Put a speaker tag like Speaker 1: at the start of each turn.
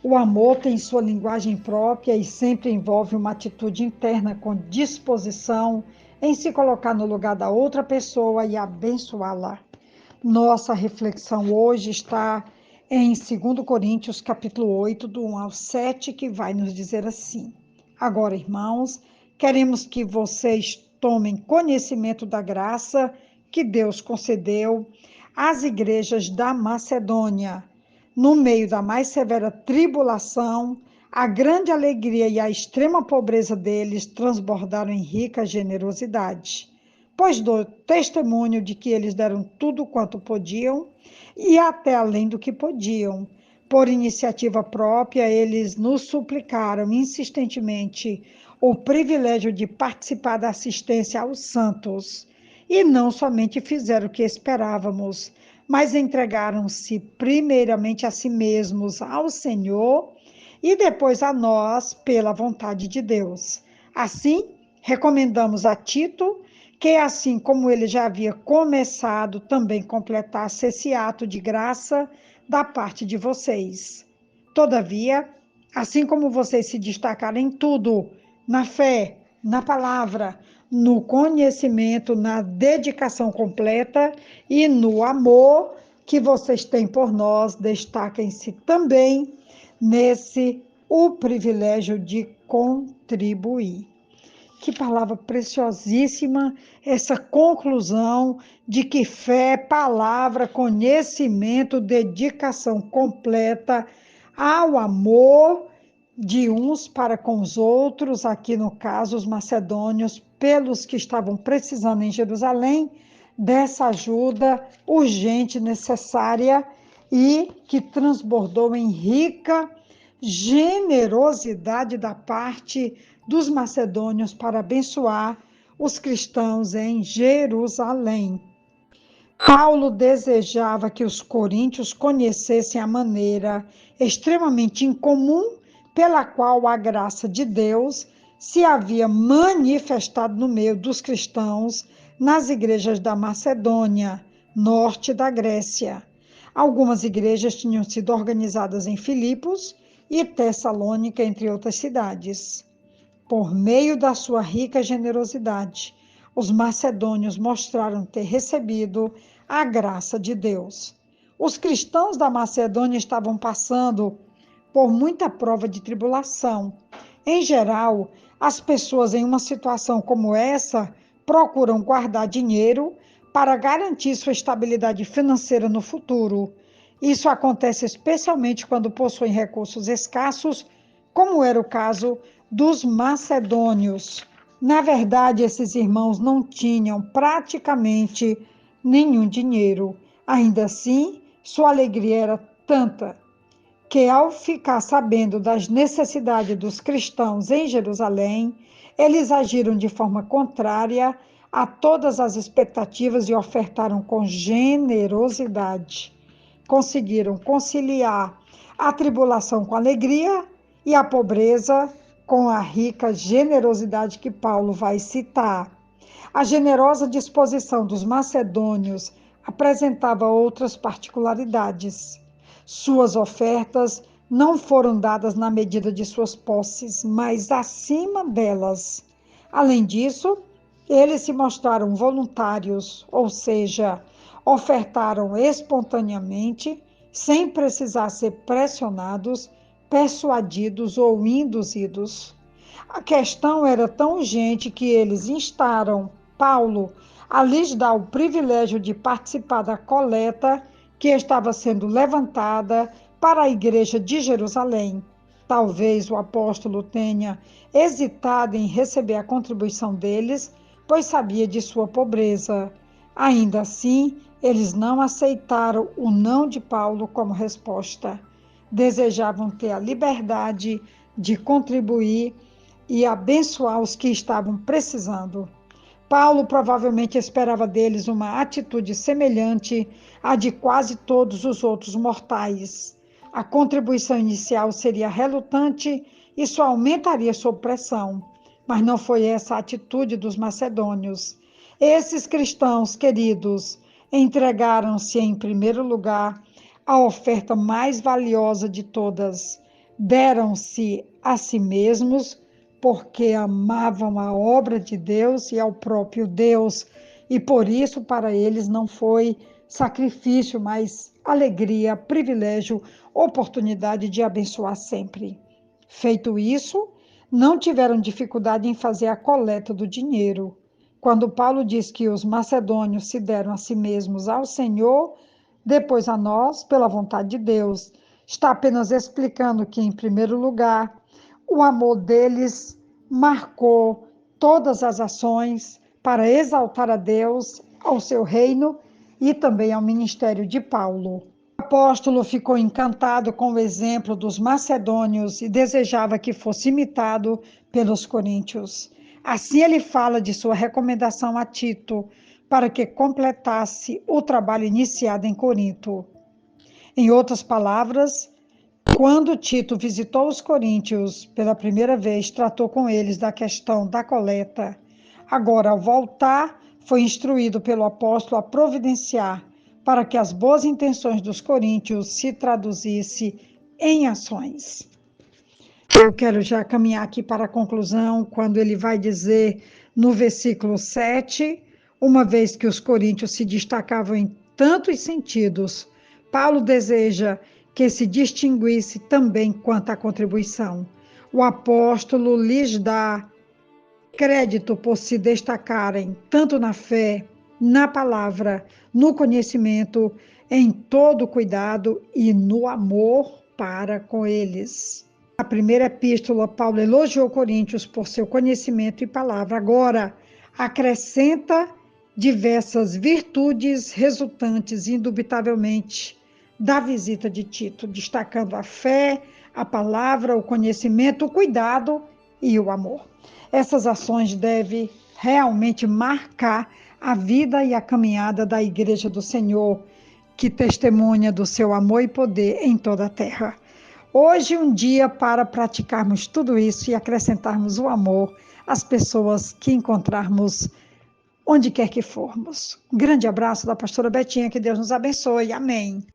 Speaker 1: O amor tem sua linguagem própria e sempre envolve uma atitude interna com disposição em se colocar no lugar da outra pessoa e abençoá-la. Nossa reflexão hoje está em 2 Coríntios, capítulo 8, do 1 ao 7, que vai nos dizer assim: Agora, irmãos, queremos que vocês tomem conhecimento da graça que Deus concedeu às igrejas da Macedônia. No meio da mais severa tribulação, a grande alegria e a extrema pobreza deles transbordaram em rica generosidade, pois dou testemunho de que eles deram tudo quanto podiam e até além do que podiam. Por iniciativa própria, eles nos suplicaram insistentemente o privilégio de participar da assistência aos santos. E não somente fizeram o que esperávamos, mas entregaram-se primeiramente a si mesmos ao Senhor e depois a nós pela vontade de Deus. Assim, recomendamos a Tito que, assim como ele já havia começado, também completasse esse ato de graça da parte de vocês. Todavia, assim como vocês se destacaram em tudo, na fé, na palavra, no conhecimento, na dedicação completa e no amor que vocês têm por nós, destaquem-se também nesse o privilégio de contribuir. Que palavra preciosíssima essa conclusão de que fé, palavra, conhecimento, dedicação completa ao amor de uns para com os outros, aqui no caso os macedônios, pelos que estavam precisando em Jerusalém, dessa ajuda urgente, necessária e que transbordou em rica generosidade da parte dos macedônios para abençoar os cristãos em Jerusalém. Paulo desejava que os coríntios conhecessem a maneira extremamente incomum pela qual a graça de Deus se havia manifestado no meio dos cristãos nas igrejas da Macedônia, norte da Grécia. Algumas igrejas tinham sido organizadas em Filipos e Tessalônica, entre outras cidades. Por meio da sua rica generosidade, os macedônios mostraram ter recebido a graça de Deus. Os cristãos da Macedônia estavam passando por muita prova de tribulação. Em geral, as pessoas em uma situação como essa procuram guardar dinheiro para garantir sua estabilidade financeira no futuro. Isso acontece especialmente quando possuem recursos escassos, como era o caso dos macedônios. Na verdade, esses irmãos não tinham praticamente nenhum dinheiro. Ainda assim, sua alegria era tanta que, ao ficar sabendo das necessidades dos cristãos em Jerusalém, eles agiram de forma contrária a todas as expectativas e ofertaram com generosidade. Conseguiram conciliar a tribulação com a alegria e a pobreza com a rica generosidade que Paulo vai citar. A generosa disposição dos macedônios apresentava outras particularidades. Suas ofertas não foram dadas na medida de suas posses, mas acima delas. Além disso, eles se mostraram voluntários, ou seja, ofertaram espontaneamente, sem precisar ser pressionados, persuadidos ou induzidos. A questão era tão urgente que eles instaram Paulo a lhes dar o privilégio de participar da coleta que estava sendo levantada para a igreja de Jerusalém. Talvez o apóstolo tenha hesitado em receber a contribuição deles, pois sabia de sua pobreza. Ainda assim, eles não aceitaram o não de Paulo como resposta. Desejavam ter a liberdade de contribuir e abençoar os que estavam precisando. Paulo provavelmente esperava deles uma atitude semelhante à de quase todos os outros mortais. A contribuição inicial seria relutante e só aumentaria sob pressão, mas não foi essa a atitude dos macedônios. Esses cristãos queridos entregaram-se em primeiro lugar à oferta mais valiosa de todas. deram-se a si mesmos porque amavam a obra de Deus e ao próprio Deus, e por isso para eles não foi sacrifício, mas alegria, privilégio, oportunidade de abençoar sempre. Feito isso, não tiveram dificuldade em fazer a coleta do dinheiro. Quando Paulo diz que os macedônios se deram a si mesmos ao Senhor, depois a nós, pela vontade de Deus, está apenas explicando que, em primeiro lugar, o amor deles marcou todas as ações para exaltar a Deus, ao seu reino e também ao ministério de Paulo. O apóstolo ficou encantado com o exemplo dos macedônios e desejava que fosse imitado pelos coríntios. Assim ele fala de sua recomendação a Tito, para que completasse o trabalho iniciado em Corinto. Em outras palavras, quando Tito visitou os coríntios pela primeira vez, tratou com eles da questão da coleta. Agora, ao voltar, foi instruído pelo apóstolo a providenciar para que as boas intenções dos coríntios se traduzissem em ações. Eu quero já caminhar aqui para a conclusão, quando ele vai dizer no versículo 7, uma vez que os coríntios se destacavam em tantos sentidos, Paulo deseja que se distinguisse também quanto à contribuição. O apóstolo lhes dá crédito por se destacarem tanto na fé, na palavra, no conhecimento, em todo o cuidado e no amor para com eles. Na primeira epístola, Paulo elogiou Coríntios por seu conhecimento e palavra. Agora, acrescenta diversas virtudes resultantes, indubitavelmente, da visita de Tito, destacando a fé, a palavra, o conhecimento, o cuidado e o amor. Essas ações devem realmente marcar a vida e a caminhada da Igreja do Senhor, que testemunha do seu amor e poder em toda a terra. Hoje, um dia para praticarmos tudo isso e acrescentarmos o amor às pessoas que encontrarmos onde quer que formos. Um grande abraço da pastora Betinha, que Deus nos abençoe. Amém.